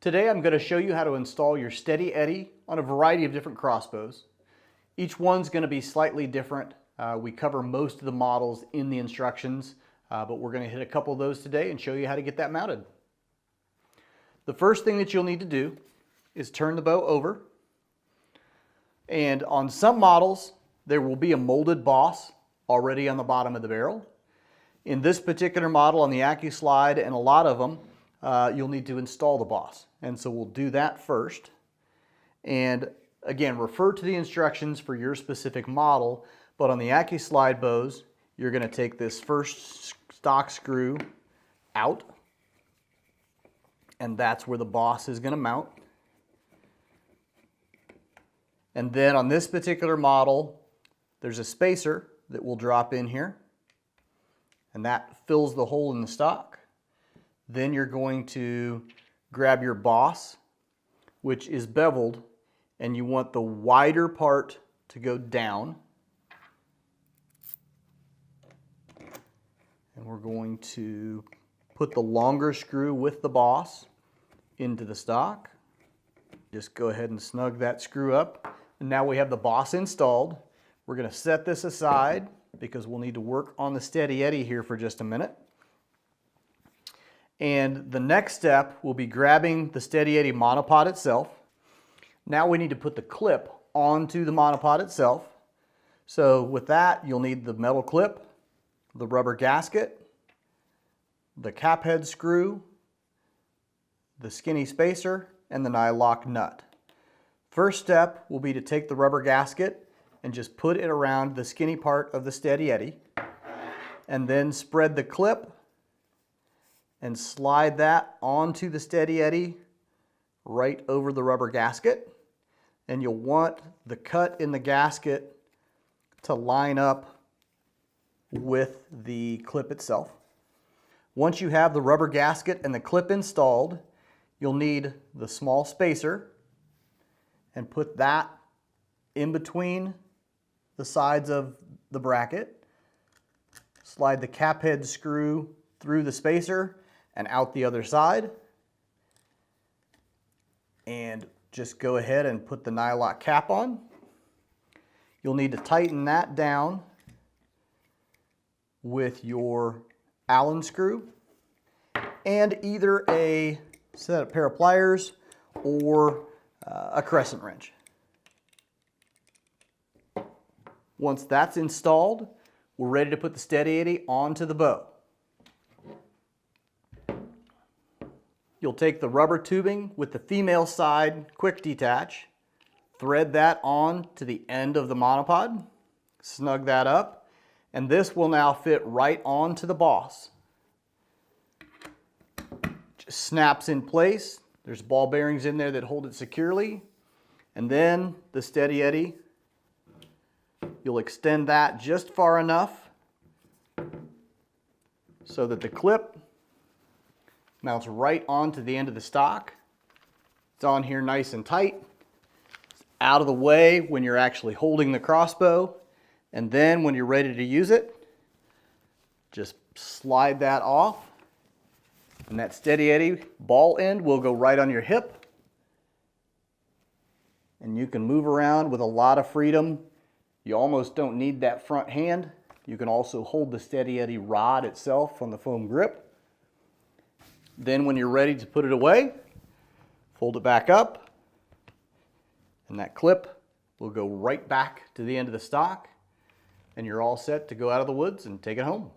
Today I'm going to show you how to install your SteddyEddy on a variety of different crossbows. Each one's going to be slightly different. We cover most of the models in the instructions, but we're going to hit a couple of those today and show you how to get that mounted. The first thing that you'll need to do is turn the bow over. And on some models, there will be a molded boss already on the bottom of the barrel. In this particular model on the ACUslide and a lot of them, you'll need to install the boss. And so we'll do that first. And again, refer to the instructions for your specific model, but on the ACUslide bows, you're going to take this first stock screw out, and that's where the boss is going to mount. And then on this particular model, there's a spacer that will drop in here, and that fills the hole in the stock. Then you're going to grab your boss, which is beveled, and you want the wider part to go down. And we're going to put the longer screw with the boss into the stock. Just go ahead and snug that screw up. And now we have the boss installed. We're going to set this aside because we'll need to work on the SteddyEddy here for just a minute. And the next step will be grabbing the SteddyEddy Monopod itself. Now we need to put the clip onto the monopod itself. So with that, you'll need the metal clip, the rubber gasket, the cap head screw, the skinny spacer, and the nylock nut. First step will be to take the rubber gasket and just put it around the skinny part of the SteddyEddy, and then spread the clip and slide that onto the SteddyEddy right over the rubber gasket. And you'll want the cut in the gasket to line up with the clip itself. Once you have the rubber gasket and the clip installed, you'll need the small spacer and put that in between the sides of the bracket. Slide the cap head screw through the spacer and out the other side. And just go ahead and put the nylock cap on. You'll need to tighten that down with your Allen screw and either a pair of pliers or a crescent wrench. Once that's installed, we're ready to put the SteddyEddy onto the bow. You'll take the rubber tubing with the female side quick detach, thread that on to the end of the monopod, snug that up, and this will now fit right onto the boss. Just snaps in place. There's ball bearings in there that hold it securely. And then the SteddyEddy, you'll extend that just far enough so that the clip mounts right onto the end of the stock. It's on here nice and tight. It's out of the way when you're actually holding the crossbow. And then when you're ready to use it, just slide that off. And that SteddyEddy ball end will go right on your hip. And you can move around with a lot of freedom. You almost don't need that front hand. You can also hold the SteddyEddy rod itself on the foam grip. Then when you're ready to put it away, fold it back up, and that clip will go right back to the end of the stock, and you're all set to go out of the woods and take it home.